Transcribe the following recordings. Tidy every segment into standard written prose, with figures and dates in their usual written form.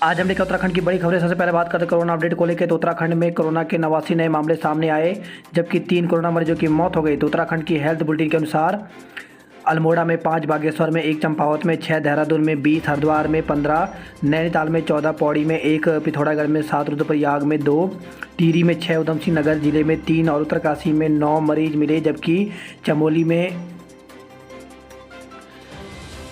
आज हम लेकर उत्तराखंड की बड़ी खबरें। सबसे पहले बात करते हैं कोरोना अपडेट को लेकर। तो उत्तराखंड में कोरोना के 89 नए मामले सामने आए, जबकि 3 कोरोना मरीजों की मौत हो गई। तो उत्तराखंड की हेल्थ बुलेटिन के अनुसार अल्मोड़ा में 5, बागेश्वर में 1, चंपावत में 6, देहरादून में 20, हरिद्वार में 15, नैनीताल में 14, पौड़ी में 1, पिथौरागढ़ में 7, रुद्रप्रयाग में 2, टिहरी में 6, उधमसिंह नगर जिले में 3 और उत्तरकाशी में 9 मरीज मिले, जबकि चमोली में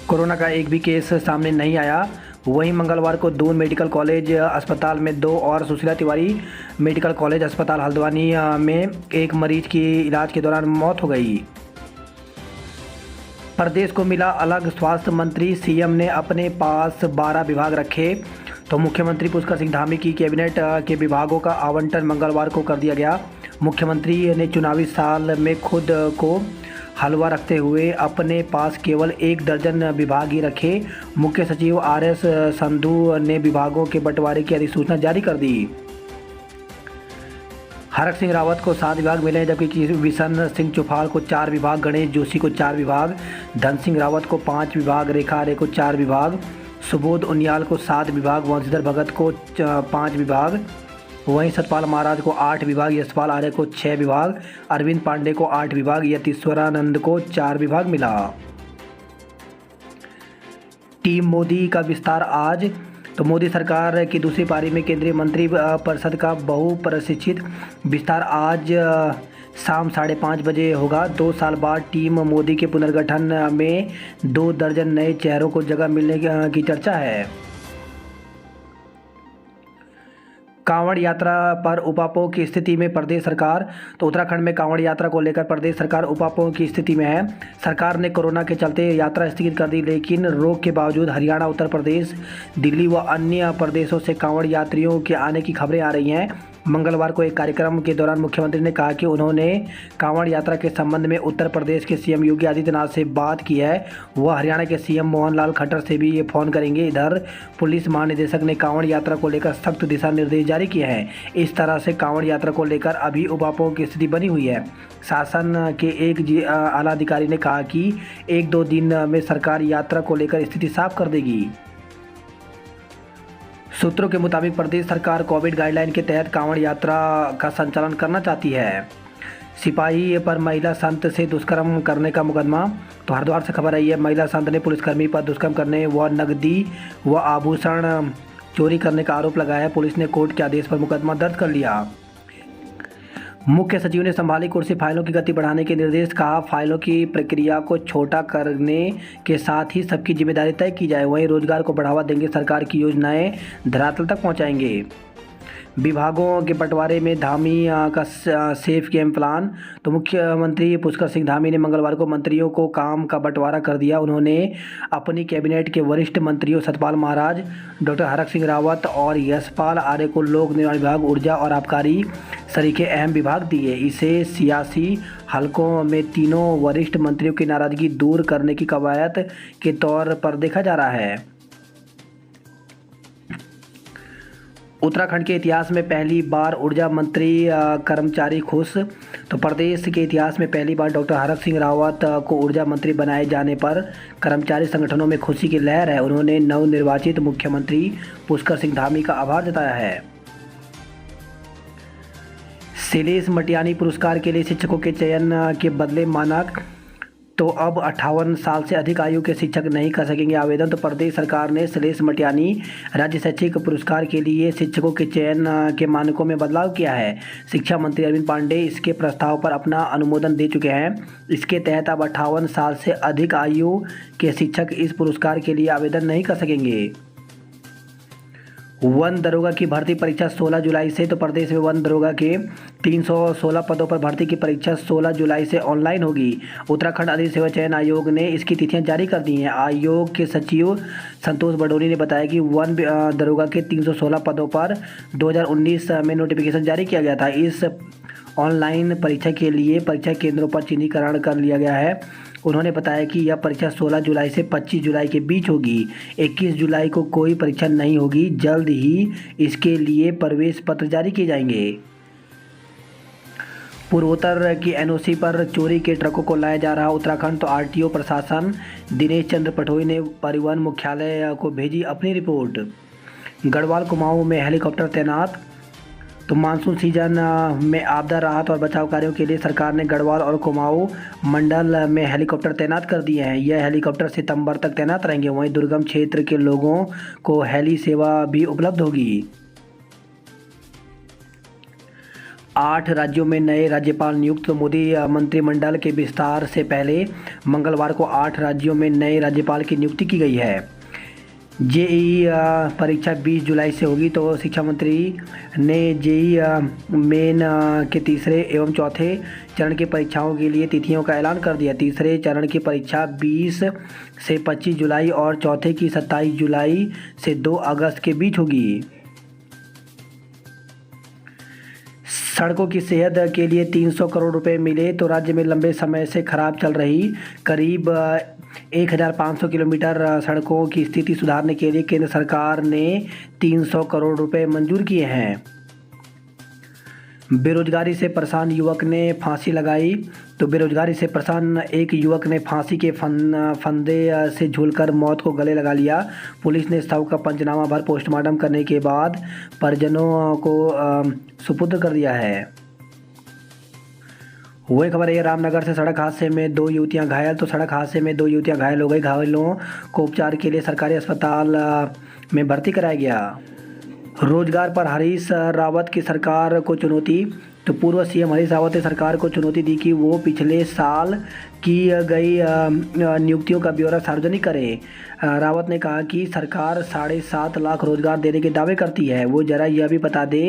कोरोना का एक भी केस सामने नहीं आया। वहीं मंगलवार को दून मेडिकल कॉलेज अस्पताल में 2 और सुशीला तिवारी मेडिकल कॉलेज अस्पताल हल्द्वानी में 1 मरीज की इलाज के दौरान मौत हो गई। प्रदेश को मिला अलग स्वास्थ्य मंत्री, सीएम ने अपने पास 12 विभाग रखे। तो मुख्यमंत्री पुष्कर सिंह धामी की कैबिनेट के विभागों का आवंटन मंगलवार को कर दिया गया। मुख्यमंत्री ने चुनावी साल में खुद को हलवा रखते हुए अपने पास केवल 1 दर्जन विभाग ही रखे। मुख्य सचिव आरएस संधू ने विभागों के बंटवारे की अधिसूचना जारी कर दी। हरक सिंह रावत को 7 विभाग मिले, जबकि विशन सिंह चुफाल को 4 विभाग, गणेश जोशी को 4 विभाग, धन सिंह रावत को 5 विभाग, रेखा आर्य को 4 विभाग, सुबोध उनियाल को 7 विभाग, वंशीधर भगत को 5 विभाग, वहीं सतपाल महाराज को 8 विभाग, यशपाल आर्य को 6 विभाग, अरविंद पांडे को 8 विभाग, यतीश्वरानंद को 4 विभाग मिला। टीम मोदी का विस्तार आज। तो मोदी सरकार की दूसरी पारी में केंद्रीय मंत्री परिषद का बहुप्रशिक्षित विस्तार आज शाम 5:30 बजे होगा। 2 साल बाद टीम मोदी के पुनर्गठन में 2 दर्जन नए चेहरों को जगह मिलने की चर्चा है। कांवड़ यात्रा पर उपापोह की स्थिति में प्रदेश सरकार। तो उत्तराखंड में कांवड़ यात्रा को लेकर प्रदेश सरकार उपापोह की स्थिति में है। सरकार ने कोरोना के चलते यात्रा स्थगित कर दी, लेकिन रोक के बावजूद हरियाणा, उत्तर प्रदेश, दिल्ली व अन्य प्रदेशों से कांवड़ यात्रियों के आने की खबरें आ रही हैं। मंगलवार को एक कार्यक्रम के दौरान मुख्यमंत्री ने कहा कि उन्होंने कांवड़ यात्रा के संबंध में उत्तर प्रदेश के सीएम योगी आदित्यनाथ से बात की है। वह हरियाणा के सीएम मोहन लाल खट्टर से भी ये फ़ोन करेंगे। इधर पुलिस महानिदेशक ने कांवड़ यात्रा को लेकर सख्त दिशा निर्देश जारी किए हैं। इस तरह से कांवड़ यात्रा को लेकर अभी उपापोह की स्थिति बनी हुई है। शासन के एक आला अधिकारी ने कहा कि 1-2 दिन में सरकार यात्रा को लेकर स्थिति साफ कर देगी। सूत्रों के मुताबिक प्रदेश सरकार कोविड गाइडलाइन के तहत कांवड़ यात्रा का संचालन करना चाहती है। सिपाही पर महिला संत से दुष्कर्म करने का मुकदमा। तो हरिद्वार से खबर आई है, महिला संत ने पुलिसकर्मी पर दुष्कर्म करने व नकदी व आभूषण चोरी करने का आरोप लगाया है। पुलिस ने कोर्ट के आदेश पर मुकदमा दर्ज कर लिया। मुख्य सचिव ने संभाली कुर्सी, फाइलों की गति बढ़ाने के निर्देश। कहा, फाइलों की प्रक्रिया को छोटा करने के साथ ही सबकी जिम्मेदारी तय की जाए। वहीं रोजगार को बढ़ावा देंगे, सरकार की योजनाएं धरातल तक पहुंचाएंगे। विभागों के बंटवारे में धामी का सेफ गेम प्लान। तो मुख्यमंत्री पुष्कर सिंह धामी ने मंगलवार को मंत्रियों को काम का बंटवारा कर दिया। उन्होंने अपनी कैबिनेट के वरिष्ठ मंत्रियों सतपाल महाराज, डॉक्टर हरक सिंह रावत और यशपाल आर्य को लोक निर्माण विभाग, ऊर्जा और आबकारी सरीखे अहम विभाग दिए। इसे सियासी हलकों में तीनों वरिष्ठ मंत्रियों की नाराजगी दूर करने की कवायद के तौर पर देखा जा रहा है। उत्तराखंड के इतिहास में पहली बार ऊर्जा मंत्री कर्मचारी खुश। तो प्रदेश के इतिहास में पहली बार डॉक्टर हरक सिंह रावत को ऊर्जा मंत्री बनाए जाने पर कर्मचारी संगठनों में खुशी की लहर है। उन्होंने नवनिर्वाचित मुख्यमंत्री पुष्कर सिंह धामी का आभार जताया है। शैलेश मटियानी पुरस्कार के लिए शिक्षकों के चयन के बदले मानक। तो अब 58 साल से अधिक आयु के शिक्षक नहीं कर सकेंगे आवेदन। तो प्रदेश सरकार ने शैलेश मटियानी राज्य शैक्षिक पुरस्कार के लिए शिक्षकों के चयन के मानकों में बदलाव किया है। शिक्षा मंत्री अरविंद पांडे इसके प्रस्ताव पर अपना अनुमोदन दे चुके हैं। इसके तहत अब 58 साल से अधिक आयु के शिक्षक इस पुरस्कार के लिए आवेदन नहीं कर सकेंगे। वन दरोगा की भर्ती परीक्षा 16 जुलाई से। तो प्रदेश में वन दरोगा के 316 पदों पर भर्ती की परीक्षा 16 जुलाई से ऑनलाइन होगी। उत्तराखंड अधिक सेवा चयन आयोग ने इसकी तिथियां जारी कर दी हैं। आयोग के सचिव संतोष बडोनी ने बताया कि वन दरोगा के 316 पदों पर 2019 में नोटिफिकेशन जारी किया गया था। इस ऑनलाइन परीक्षा के लिए परीक्षा केंद्रों पर चिन्हीकरण कर लिया गया है। उन्होंने बताया कि यह परीक्षा 16 जुलाई से 25 जुलाई के बीच होगी। 21 जुलाई को कोई परीक्षा नहीं होगी। जल्द ही इसके लिए प्रवेश पत्र जारी किए जाएंगे। पूर्वोत्तर की एनओसी पर चोरी के ट्रकों को लाया जा रहा उत्तराखंड। तो आरटीओ प्रशासन दिनेश चंद्र पटोई ने परिवहन मुख्यालय को भेजी अपनी रिपोर्ट। गढ़वाल कुमाऊं में हेलीकॉप्टर तैनात। तो मानसून सीजन में आपदा राहत और बचाव कार्यों के लिए सरकार ने गढ़वाल और कुमाऊं मंडल में हेलीकॉप्टर तैनात कर दिए हैं। यह हेलीकॉप्टर सितंबर तक तैनात रहेंगे। वहीं दुर्गम क्षेत्र के लोगों को हेली सेवा भी उपलब्ध होगी। 8 राज्यों में नए राज्यपाल नियुक्त। तो मोदी मंत्रिमंडल के विस्तार से पहले मंगलवार को 8 राज्यों में नए राज्यपाल की नियुक्ति की गई है। जेईई परीक्षा 20 जुलाई से होगी। तो शिक्षा मंत्री ने जेईई मेन के तीसरे एवं चौथे चरण की परीक्षाओं के लिए तिथियों का ऐलान कर दिया। तीसरे चरण की परीक्षा 20 से 25 जुलाई और चौथे की 27 जुलाई से 2 अगस्त के बीच होगी। सड़कों की सेहत के लिए 300 करोड़ रुपए मिले। तो राज्य में लंबे समय से खराब चल रही करीब 1500 किलोमीटर सड़कों की स्थिति सुधारने के लिए केंद्र सरकार ने 300 करोड़ रुपए मंजूर किए हैं। बेरोजगारी से परेशान युवक ने फांसी लगाई। तो बेरोजगारी से परेशान एक युवक ने फांसी के फंदे से झूलकर मौत को गले लगा लिया। पुलिस ने शव का पंचनामा भर पोस्टमार्टम करने के बाद परिजनों को सुपुर्द कर दिया है। वही खबर है रामनगर से सड़क हादसे में 2 युवतियां घायल। तो सड़क हादसे में 2 युवतियां घायल हो गई। घायलों को उपचार के लिए सरकारी अस्पताल में भर्ती कराया गया। रोजगार पर हरीश रावत की सरकार को चुनौती। तो पूर्व सीएम हरीश रावत ने सरकार को चुनौती दी कि वो पिछले साल की गई नियुक्तियों का ब्यौरा सार्वजनिक करे। रावत ने कहा कि सरकार 7.5 लाख रोजगार देने के दावे करती है। वो जरा यह भी बता दे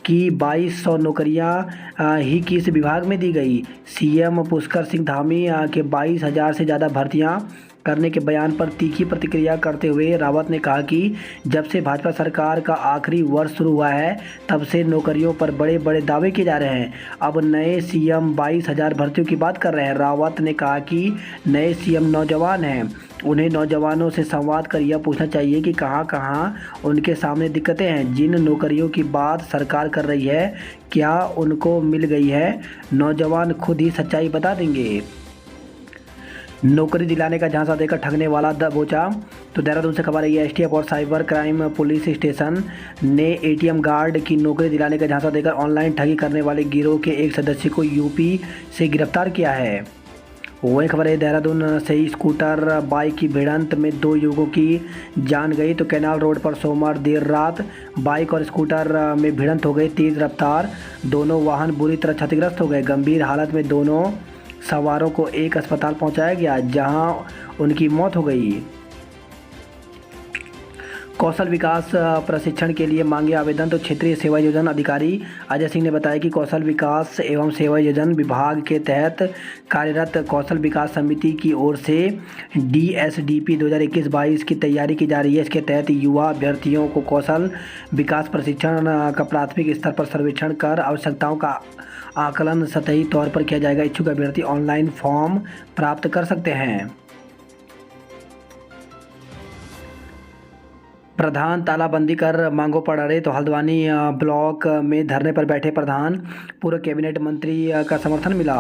कि 2200 नौकरियां ही किस विभाग में दी गई। सीएम पुष्कर सिंह धामी के 22,000 से ज़्यादा भर्तियां करने के बयान पर तीखी प्रतिक्रिया करते हुए रावत ने कहा कि जब से भाजपा सरकार का आखिरी वर्ष शुरू हुआ है तब से नौकरियों पर बड़े बड़े दावे किए जा रहे हैं। अब नए सीएम 22,000 भर्तियों की बात कर रहे हैं। रावत ने कहा कि नए सीएम नौजवान हैं, उन्हें नौजवानों से संवाद कर यह पूछना चाहिए कि कहां कहां उनके सामने दिक्कतें हैं। जिन नौकरियों की बात सरकार कर रही है क्या उनको मिल गई है? नौजवान खुद ही सच्चाई बता देंगे। नौकरी दिलाने का झांसा देकर ठगने वाला दबोचा। तो देहरादून से खबर आई है एसटीएफ और साइबर क्राइम पुलिस स्टेशन ने एटीएम गार्ड की नौकरी दिलाने का झांसा देकर ऑनलाइन ठगी करने वाले गिरोह के एक सदस्य को यूपी से गिरफ्तार किया है। वही खबर है देहरादून से ही स्कूटर बाइक की भिड़ंत में 2 युवकों की जान गई। तो कैनाल रोड पर सोमवार देर रात बाइक और स्कूटर में भिड़ंत हो गई। तेज रफ्तार दोनों वाहन बुरी तरह क्षतिग्रस्त हो गए। गंभीर हालत में दोनों सवारों को एक अस्पताल पहुंचाया गया जहां उनकी मौत हो गई। कौशल विकास प्रशिक्षण के लिए मांगे आवेदन। तो क्षेत्रीय सेवा योजना अधिकारी अजय सिंह ने बताया कि कौशल विकास एवं सेवा योजना विभाग के तहत कार्यरत कौशल विकास समिति की ओर से DSDP 2021-22 की तैयारी की जा रही है। इसके तहत युवा अभ्यर्थियों को कौशल विकास प्रशिक्षण का प्राथमिक स्तर पर सर्वेक्षण कर आवश्यकताओं का आकलन सतही तौर पर किया जाएगा। इच्छुक अभ्यर्थी ऑनलाइन फॉर्म प्राप्त कर सकते हैं। प्रधान तालाबंदी कर मांगों पर अड़े। तो हल्द्वानी ब्लॉक में धरने पर बैठे प्रधान पूर्व कैबिनेट मंत्री का समर्थन मिला।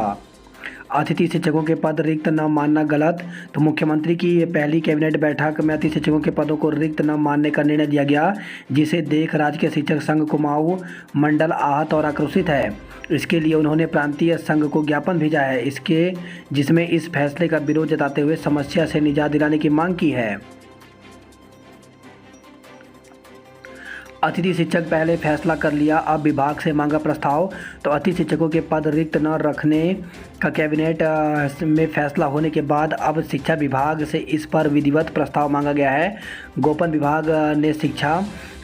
अतिथि शिक्षकों के पद रिक्त न मानना गलत। तो मुख्यमंत्री की पहली कैबिनेट बैठक में अतिथि शिक्षकों के पदों को रिक्त न मानने का निर्णय दिया गया, जिसे देख राजकीय शिक्षक संघ कुमाऊं मंडल आहत और आक्रोशित है। इसके लिए उन्होंने प्रांतीय संघ को ज्ञापन भेजा है, जिसमें इस फैसले का विरोध जताते हुए समस्या से निजात दिलाने की मांग की है। अतिथि शिक्षक पहले फैसला कर लिया, अब विभाग से मांगा प्रस्ताव। तो अतिथि शिक्षकों के पद रिक्त न रखने का कैबिनेट में फैसला होने के बाद अब शिक्षा विभाग से इस पर विधिवत प्रस्ताव मांगा गया है। गोपन विभाग ने शिक्षा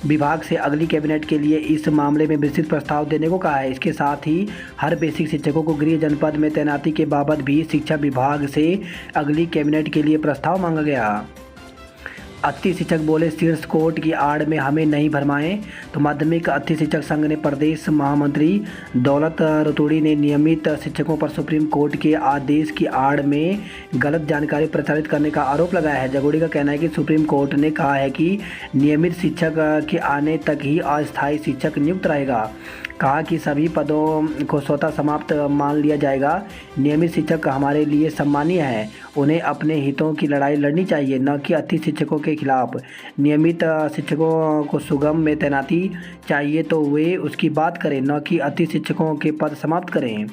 विभाग से अगली कैबिनेट के लिए इस मामले में विस्तृत प्रस्ताव देने को कहा है। इसके साथ ही हर बेसिक शिक्षकों को गृह जनपद में तैनाती के बाबत भी शिक्षा विभाग से अगली कैबिनेट के लिए प्रस्ताव मांगा गया। अतिथि शिक्षक बोले शीर्ष कोर्ट की आड़ में हमें नहीं भरमाएं। तो माध्यमिक अतिथि शिक्षक संघ ने प्रदेश महामंत्री दौलत रतूड़ी ने नियमित शिक्षकों पर सुप्रीम कोर्ट के आदेश की आड़ में गलत जानकारी प्रचारित करने का आरोप लगाया है। जगोड़ी का कहना है कि सुप्रीम कोर्ट ने कहा है कि नियमित शिक्षक के आने तक ही अस्थायी शिक्षक नियुक्त रहेगा। कहा कि सभी पदों को स्वतः समाप्त मान लिया जाएगा। नियमित शिक्षक हमारे लिए सम्मानीय हैं, उन्हें अपने हितों की लड़ाई लड़नी चाहिए, न कि अति शिक्षकों के खिलाफ। नियमित शिक्षकों को सुगम में तैनाती चाहिए तो वे उसकी बात करें, न कि अति शिक्षकों के पद समाप्त करें।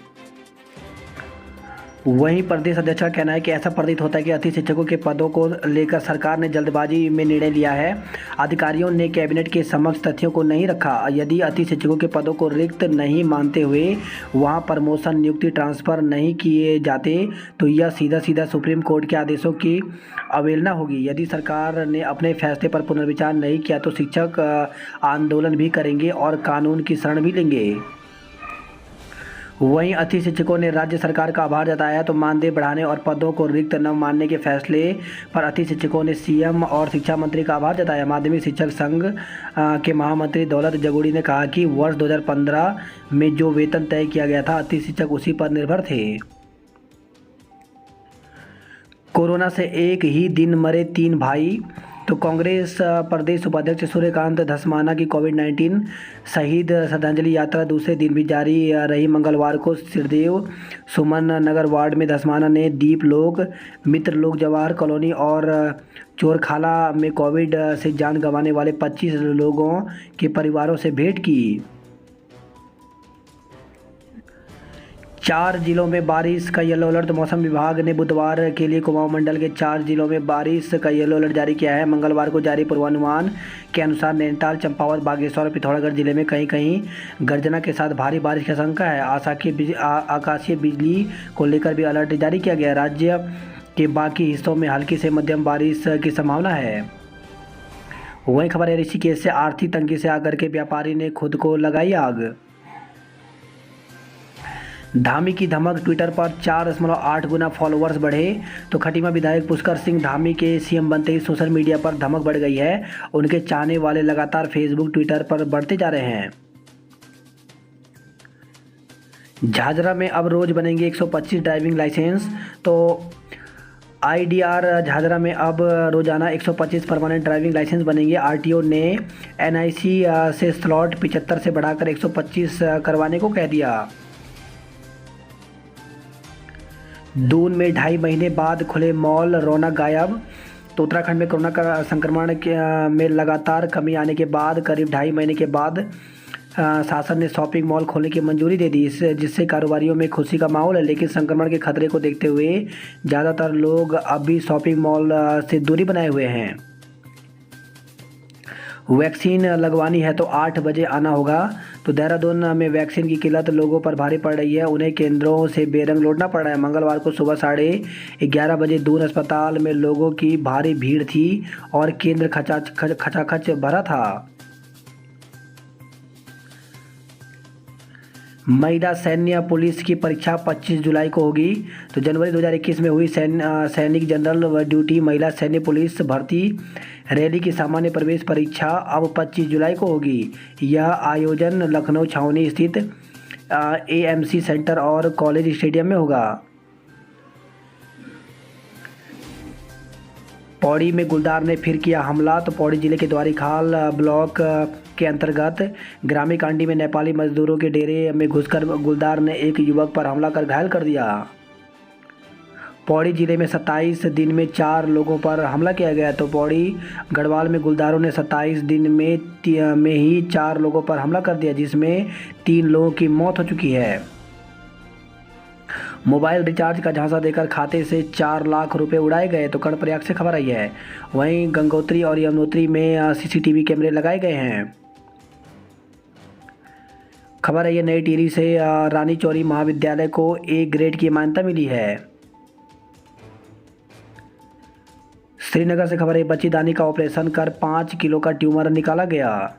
वहीं प्रदेश अध्यक्ष का कहना है कि ऐसा प्रतीत होता है कि अति शिक्षकों के पदों को लेकर सरकार ने जल्दबाजी में निर्णय लिया है। अधिकारियों ने कैबिनेट के समक्ष तथ्यों को नहीं रखा। यदि अति शिक्षकों के पदों को रिक्त नहीं मानते हुए वहां प्रमोशन, नियुक्ति, ट्रांसफ़र नहीं किए जाते तो यह सीधा सीधा सुप्रीम कोर्ट के आदेशों की अवहेलना होगी। यदि सरकार ने अपने फैसले पर पुनर्विचार नहीं किया तो शिक्षक आंदोलन भी करेंगे और कानून की शरण भी लेंगे। वहीं अति शिक्षकों ने राज्य सरकार का आभार जताया तो मानदेय बढ़ाने और पदों को रिक्त न मानने के फैसले पर अति शिक्षकों ने सीएम और शिक्षा मंत्री का आभार जताया। माध्यमिक शिक्षक संघ के महामंत्री दौलत जगूड़ी ने कहा कि वर्ष 2015 में जो वेतन तय किया गया था, अति शिक्षक उसी पर निर्भर थे। कोरोना से एक ही दिन मरे 3 भाई। तो कांग्रेस प्रदेश उपाध्यक्ष सूर्यकांत धस्माना की कोविड-19 शहीद श्रद्धांजलि यात्रा दूसरे दिन भी जारी रही। मंगलवार को सिरदेव सुमन नगर वार्ड में धस्माना ने दीपलोक, मित्रलोक, जवाहर कॉलोनी और चोरखाला में कोविड से जान गंवाने वाले 25 लोगों के परिवारों से भेंट की। 4 जिलों में बारिश का येलो अलर्ट। मौसम विभाग ने बुधवार के लिए कुमाऊं मंडल के 4 जिलों में बारिश का येलो अलर्ट जारी किया है। मंगलवार को जारी पूर्वानुमान के अनुसार नैनीताल, चंपावत, बागेश्वर और पिथौरागढ़ जिले में कहीं कहीं गर्जना के साथ भारी बारिश की आशंका है। आकाशीय बिजली को लेकर भी अलर्ट जारी किया गया है। राज्य के बाकी हिस्सों में हल्की से मध्यम बारिश की संभावना है। वहीं खबर है ऋषिकेश से आर्थिक तंगी से आकर के व्यापारी ने खुद को लगाई आग। धामी की धमक, ट्विटर पर 4.8 गुना फॉलोअर्स बढ़े। तो खटीमा विधायक पुष्कर सिंह धामी के सीएम बनते ही सोशल मीडिया पर धमक बढ़ गई है। उनके चाहने वाले लगातार फेसबुक, ट्विटर पर बढ़ते जा रहे हैं। झाझरा में अब रोज बनेंगे 125 ड्राइविंग लाइसेंस। तो आईडीआर झाझरा में अब रोजाना 125 परमानेंट ड्राइविंग लाइसेंस बनेंगे। आरटीओ ने एनआईसी से स्लॉट 75 से बढ़ाकर 125 करवाने को कह दिया। दून में 2.5 महीने बाद खुले मॉल, रौनक गायब। तो उत्तराखंड में कोरोना का संक्रमण में लगातार कमी आने के बाद करीब 2.5 महीने के बाद शासन ने शॉपिंग मॉल खोलने की मंजूरी दे दी, जिससे कारोबारियों में खुशी का माहौल है। लेकिन संक्रमण के खतरे को देखते हुए ज़्यादातर लोग अब भी शॉपिंग मॉल से दूरी बनाए हुए हैं। वैक्सीन लगवानी है तो 8 बजे आना होगा। तो देहरादून में वैक्सीन की किल्लत लोगों पर भारी पड़ रही है, उन्हें केंद्रों से बेरंग लौटना पड़ रहा है। मंगलवार को सुबह 11:30 बजे दून अस्पताल में लोगों की भारी भीड़ थी और केंद्र खचाखच भरा था। महिला सैन्य पुलिस की परीक्षा 25 जुलाई को होगी। तो जनवरी 2021 में हुई सैनिक जनरल ड्यूटी महिला सैन्य पुलिस भर्ती रैली की सामान्य प्रवेश परीक्षा अब 25 जुलाई को होगी। यह आयोजन लखनऊ छावनी स्थित एएमसी सेंटर और कॉलेज स्टेडियम में होगा। पौड़ी में गुलदार ने फिर किया हमला। तो पौड़ी जिले के द्वारीखाल ब्लॉक के अंतर्गत ग्रामीण कांडी में नेपाली मजदूरों के डेरे में घुसकर गुलदार ने एक युवक पर हमला कर घायल कर दिया। पौड़ी जिले में 27 दिन में 4 लोगों पर हमला किया गया। तो पौड़ी गढ़वाल में गुलदारों ने 27 दिन में ही 4 लोगों पर हमला कर दिया, जिसमें 3 लोगों की मौत हो चुकी है। मोबाइल रिचार्ज का झांसा देकर खाते से 4 लाख रुपए उड़ाए गए। तो कर्णप्रयाग से खबर आई है। वहीं गंगोत्री और यमुनोत्री में सीसीटीवी कैमरे लगाए गए हैं। खबर है ये नई टिहरी से रानी चौरी महाविद्यालय को A ग्रेड की मान्यता मिली है। श्रीनगर से खबर है बच्चीदानी का ऑपरेशन कर 5 किलो का ट्यूमर निकाला गया।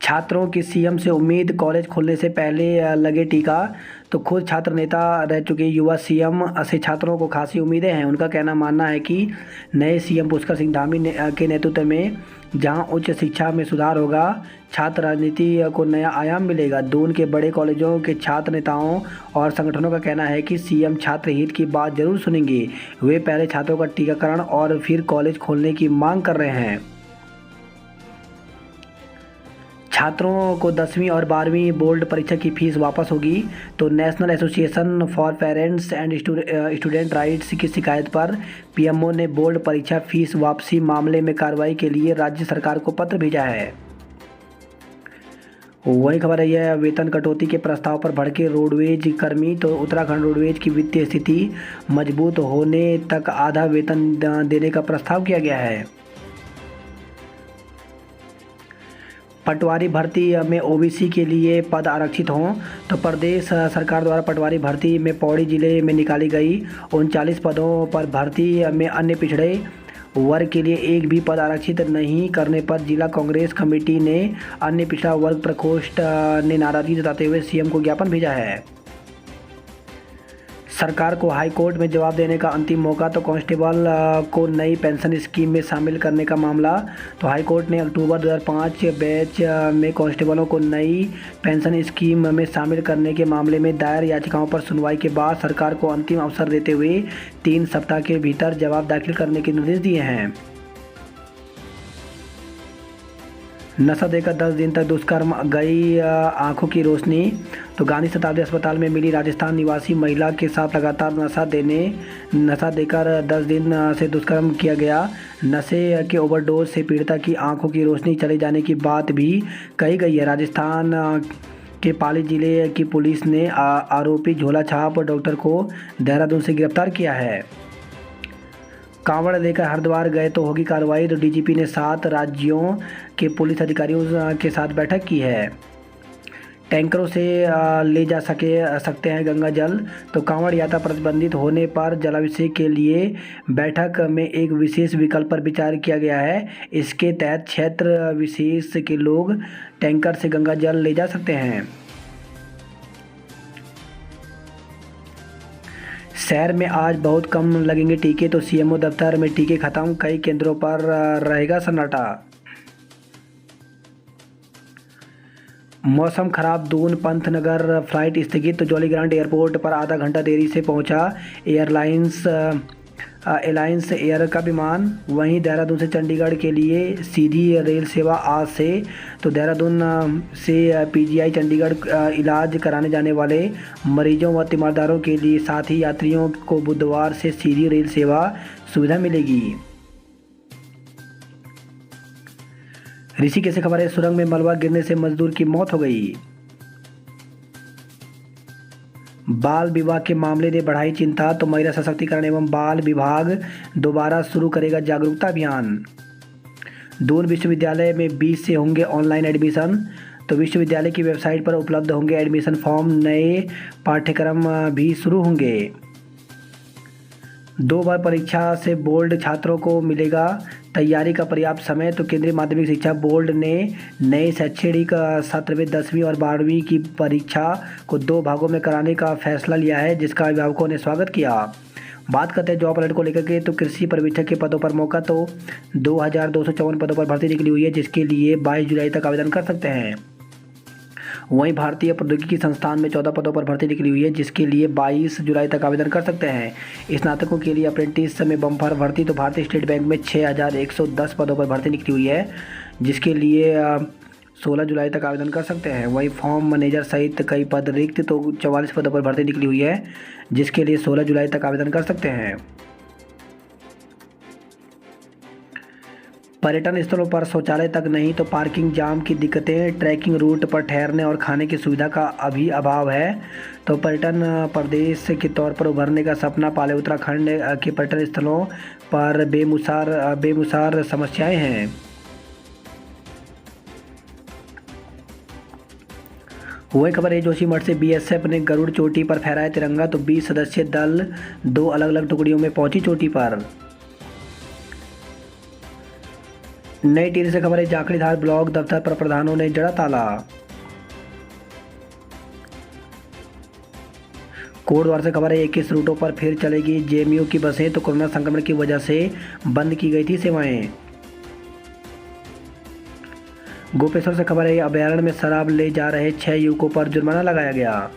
छात्रों की सीएम से उम्मीद, कॉलेज खोलने से पहले लगे टीका। तो खुद छात्र नेता रह चुके युवा सीएम से छात्रों को खासी उम्मीदें हैं। उनका मानना है कि नए सीएम पुष्कर सिंह धामी के नेतृत्व में जहां उच्च शिक्षा में सुधार होगा, छात्र राजनीति को नया आयाम मिलेगा। दून के बड़े कॉलेजों के छात्र नेताओं और संगठनों का कहना है कि सीएम छात्र हित की बात जरूर सुनेंगे। वे पहले छात्रों का टीकाकरण और फिर कॉलेज खोलने की मांग कर रहे हैं। छात्रों को 10वीं और 12वीं बोर्ड परीक्षा की फीस वापस होगी। तो national association for parents and student rights की शिकायत पर पीएमओ ने बोर्ड परीक्षा फीस वापसी मामले में कार्रवाई के लिए राज्य सरकार को पत्र भेजा है। वही खबर है, वेतन कटौती के प्रस्ताव पर भड़के रोडवेज कर्मी। तो उत्तराखंड रोडवेज की वित्तीय स्थिति मजबूत होने तक आधा वेतन देने का प्रस्ताव किया गया है। पटवारी भर्ती में ओबीसी के लिए पद आरक्षित हों। तो प्रदेश सरकार द्वारा पटवारी भर्ती में पौड़ी जिले में निकाली गई 39 पदों पर भर्ती में अन्य पिछड़े वर्ग के लिए एक भी पद आरक्षित नहीं करने पर जिला कांग्रेस कमेटी ने अन्य पिछड़ा वर्ग प्रकोष्ठ ने नाराजगी जताते हुए सीएम को ज्ञापन भेजा है। सरकार को हाई कोर्ट में जवाब देने का अंतिम मौका। तो कांस्टेबल को नई पेंशन स्कीम में शामिल करने का मामला। तो हाई कोर्ट ने अक्टूबर 2005 बैच में कांस्टेबलों को नई पेंशन स्कीम में शामिल करने के मामले में दायर याचिकाओं पर सुनवाई के बाद सरकार को अंतिम अवसर देते हुए 3 सप्ताह के भीतर जवाब दाखिल करने के निर्देश दिए हैं। नशा देकर 10 दिन तक दुष्कर्म, गई आंखों की रोशनी। तो गांधी शताब्दी अस्पताल में मिली राजस्थान निवासी महिला के साथ लगातार नशा देकर 10 दिन से दुष्कर्म किया गया। नशे के ओवरडोज से पीड़िता की आंखों की रोशनी चले जाने की बात भी कही गई है। राजस्थान के पाली जिले की पुलिस ने आरोपी झोला छाप डॉक्टर को देहरादून से गिरफ्तार किया है। कांवड़ लेकर हरिद्वार गए तो होगी कार्रवाई। तो डीजीपी ने 7 राज्यों के पुलिस अधिकारियों के साथ बैठक की है। टैंकरों से ले जा सकते हैं गंगा जल। तो कांवड़ यात्रा प्रतिबंधित होने पर जलाभिषेक के लिए बैठक में एक विशेष विकल्प पर विचार किया गया है। इसके तहत क्षेत्र विशेष के लोग टैंकर से गंगा जल ले जा सकते हैं। शहर में आज बहुत कम लगेंगे टीके। तो सीएमओ दफ्तर में टीके खत्म, कई केंद्रों पर रहेगा सन्नाटा। मौसम खराब, दून पंतनगर फ्लाइट स्थगित। तो जॉलीग्रांट एयरपोर्ट पर आधा घंटा देरी से पहुंचा एलायंस एयर का विमान। वहीं देहरादून से चंडीगढ़ के लिए सीधी रेल सेवा आज से। तो देहरादून से पीजीआई चंडीगढ़ इलाज कराने जाने वाले मरीजों व तीमारदारों के लिए, साथ ही यात्रियों को बुधवार से सीधी रेल सेवा सुविधा मिलेगी। ऋषिकेश से खबर है, सुरंग में मलबा गिरने से मजदूर की मौत हो गई। बाल विवाह के मामले ने बढ़ाई चिंता। तो महिला सशक्तिकरण एवं बाल विभाग दोबारा शुरू करेगा जागरूकता अभियान। दून विश्वविद्यालय में 20 से होंगे ऑनलाइन एडमिशन। तो विश्वविद्यालय की वेबसाइट पर उपलब्ध होंगे एडमिशन फॉर्म, नए पाठ्यक्रम भी शुरू होंगे। 2 बार परीक्षा से बोर्ड छात्रों को मिलेगा तैयारी का पर्याप्त समय। तो केंद्रीय माध्यमिक शिक्षा बोर्ड ने नए शैक्षणिक सत्र में 10वीं और 12वीं की परीक्षा को 2 भागों में कराने का फैसला लिया है, जिसका अभिभावकों ने स्वागत किया। बात करते हैं जॉब अलर्ट को लेकर के। तो कृषि पर्यवेक्षक के पदों पर मौका। तो 2254 पदों पर भर्ती निकली हुई है, जिसके लिए 22 जुलाई तक आवेदन कर सकते हैं। वहीं भारतीय प्रौद्योगिकी संस्थान में 14 पदों पर भर्ती निकली हुई है, जिसके लिए 22 जुलाई तक आवेदन कर सकते हैं। स्नातकों के लिए अप्रेंटिस में बम्पर भर्ती। तो भारतीय स्टेट बैंक में 6110 पदों पर भर्ती निकली हुई है, जिसके लिए 16 जुलाई तक आवेदन कर सकते हैं। वहीं फॉर्म मैनेजर सहित कई पद रिक्त। तो 44 पदों पर भर्ती निकली हुई है, जिसके लिए 16 जुलाई तक आवेदन कर सकते हैं। पर्यटन स्थलों पर शौचालय तक नहीं। तो पार्किंग जाम की दिक्कतें, ट्रैकिंग रूट पर ठहरने और खाने की सुविधा का अभी अभाव है। तो पर्यटन प्रदेश के तौर पर उभरने का सपना पाले उत्तराखंड के पर्यटन स्थलों पर बेमिसाल समस्याएं हैं। वही खबर है, जोशीमठ से बीएसएफ ने गरुड़ चोटी पर फहराया तिरंगा। तो 20 सदस्यीय दल 2 अलग अलग टुकड़ियों में पहुंची चोटी पर। नई टिहरी से खबर है, जाखड़ीधार ब्लॉक दफ्तर पर प्रधानों ने जड़ा ताला। कोटद्वार से खबर है, 21 रूटों पर फिर चलेगी जेएमयू की बसें। तो कोरोना संक्रमण की वजह से बंद की गई थी सेवाएं। गोपेश्वर से खबर है, अभयारण्य में शराब ले जा रहे 6 युवकों पर जुर्माना लगाया गया।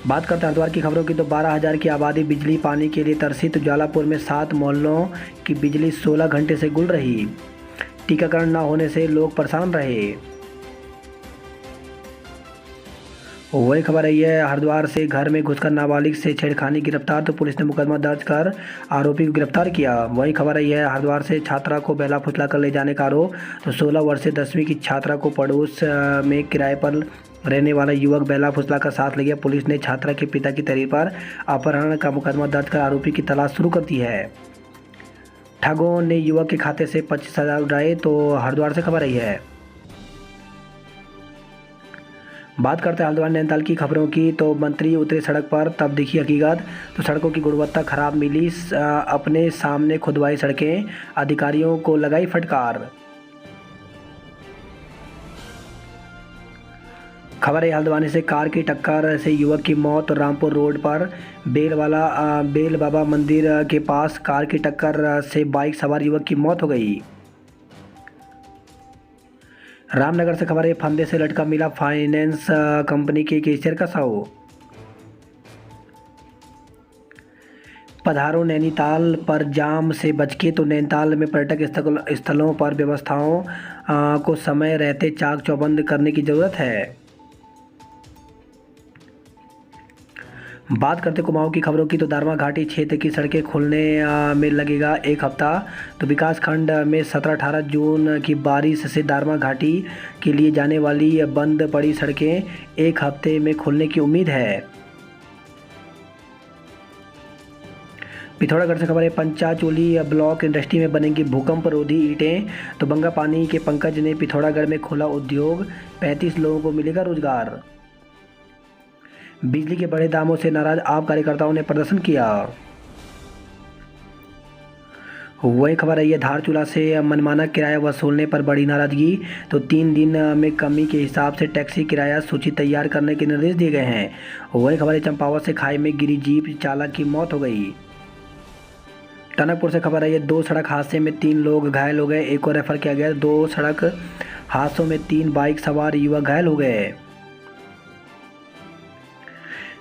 बात करते हैं हरिद्वार की खबरों की। तो 12,000 की आबादी बिजली पानी के लिए तरसी। तो ज्वालापुर में 7 मोहल्लों की बिजली 16 घंटे से गुल रही। टीकाकरण न होने से लोग परेशान रहे। वही खबर आई है हरिद्वार से घर में घुसकर नाबालिग से छेड़खानी गिरफ्तार, तो पुलिस ने मुकदमा दर्ज कर आरोपी को गिरफ्तार किया। वही खबर आई है हरिद्वार से छात्रा को बहला फुसला कर ले जाने का आरोप, तो 16 वर्षीय 10वीं की छात्रा को पड़ोस में किराए पर रहने वाला युवक बहला फुसला कर साथ ले गया। पुलिस ने छात्रा के पिता की तहरीर पर अपहरण का मुकदमा दर्ज कर आरोपी की तलाश शुरू कर दी है। ठगों ने युवक के खाते से 25,000 उड़ाए, तो हरिद्वार से खबर आई है। बात करते हैं हरिद्वार नैनीताल की खबरों की, तो मंत्री उतरे सड़क पर तब दिखी हकीकत, तो सड़कों की गुणवत्ता खराब मिली, अपने सामने खुदवाई सड़कें, अधिकारियों को लगाई फटकार। खबर है हल्द्वानी से कार की टक्कर से युवक की मौत, रामपुर रोड पर बेल बाबा मंदिर के पास कार की टक्कर से बाइक सवार युवक की मौत हो गई। रामनगर से खबर है फंदे से लटका मिला फाइनेंस कंपनी के कैशियर का शव। पधारो नैनीताल पर जाम से बच के, तो नैनीताल में पर्यटक स्थलों पर व्यवस्थाओं को समय रहते चाक चौबंद करने की ज़रूरत है। बात करते कुमाऊं की खबरों की, तो दारमा घाटी क्षेत्र की सड़कें खुलने में लगेगा एक हफ्ता, तो विकास खंड में 17-18 जून की बारिश से दारमा घाटी के लिए जाने वाली बंद पड़ी सड़कें एक हफ्ते में खुलने की उम्मीद है। पिथौरागढ़ से खबर है पंचाचूली ब्लॉक इंडस्ट्री में बनेंगी भूकंप रोधी ईंटें, तो बंगा पानी के पंकज ने पिथौरागढ़ में खोला उद्योग, 35 लोगों को मिलेगा रोजगार। बिजली के बढ़े दामों से नाराज आप कार्यकर्ताओं ने प्रदर्शन किया। वही खबर आई है धारचूला से मनमाना किराया वसूलने पर बड़ी नाराजगी, तो 3 दिन में कमी के हिसाब से टैक्सी किराया सूची तैयार करने के निर्देश दिए गए हैं। वही खबर है चंपावत से खाई में गिरी जीप चालक की मौत हो गई। टनकपुर से खबर आई है 2 सड़क हादसे में 3 लोग घायल हो गए, एक को रेफर किया गया। 2 सड़क हादसों में 3 बाइक सवार युवक घायल हो गए।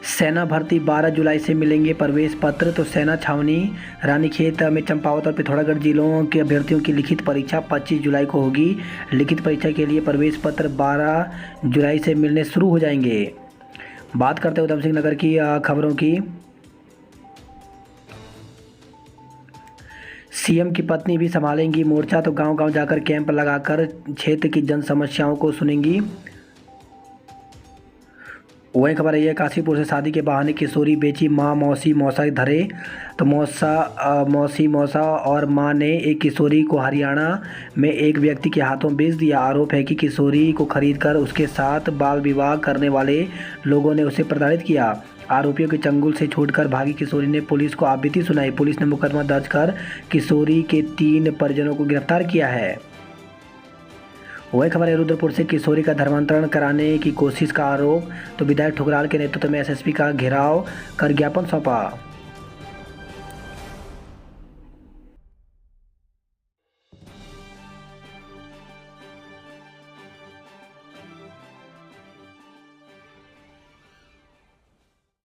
सेना भर्ती 12 जुलाई से मिलेंगे प्रवेश पत्र, तो सेना छावनी रानीखेत में चंपावत और पिथौरागढ़ जिलों के अभ्यर्थियों की लिखित परीक्षा 25 जुलाई को होगी। लिखित परीक्षा के लिए प्रवेश पत्र 12 जुलाई से मिलने शुरू हो जाएंगे। बात करते हैं उधम सिंह नगर की खबरों की, सीएम की पत्नी भी संभालेंगी मोर्चा, तो गांव-गांव जाकर कैंप लगाकर क्षेत्र की जन समस्याओं को सुनेंगी। वही खबर है काशीपुर से शादी के बहाने किशोरी बेची, माँ मौसी मौसा धरे, तो मौसा और माँ ने एक किशोरी को हरियाणा में एक व्यक्ति के हाथों बेच दिया। आरोप है कि किशोरी को खरीदकर उसके साथ बाल विवाह करने वाले लोगों ने उसे प्रताड़ित किया। आरोपियों के चंगुल से छूटकर भागी किशोरी ने पुलिस को आपबीती सुनाई। पुलिस ने मुकदमा दर्ज कर किशोरी के 3 परिजनों को गिरफ्तार किया है। वही खबर है रुद्रपुर से किशोरी का धर्मांतरण कराने की कोशिश का आरोप, तो विधायक ठुकराल के नेतृत्व में एसएसपी का घेराव कर ज्ञापन सौंपा।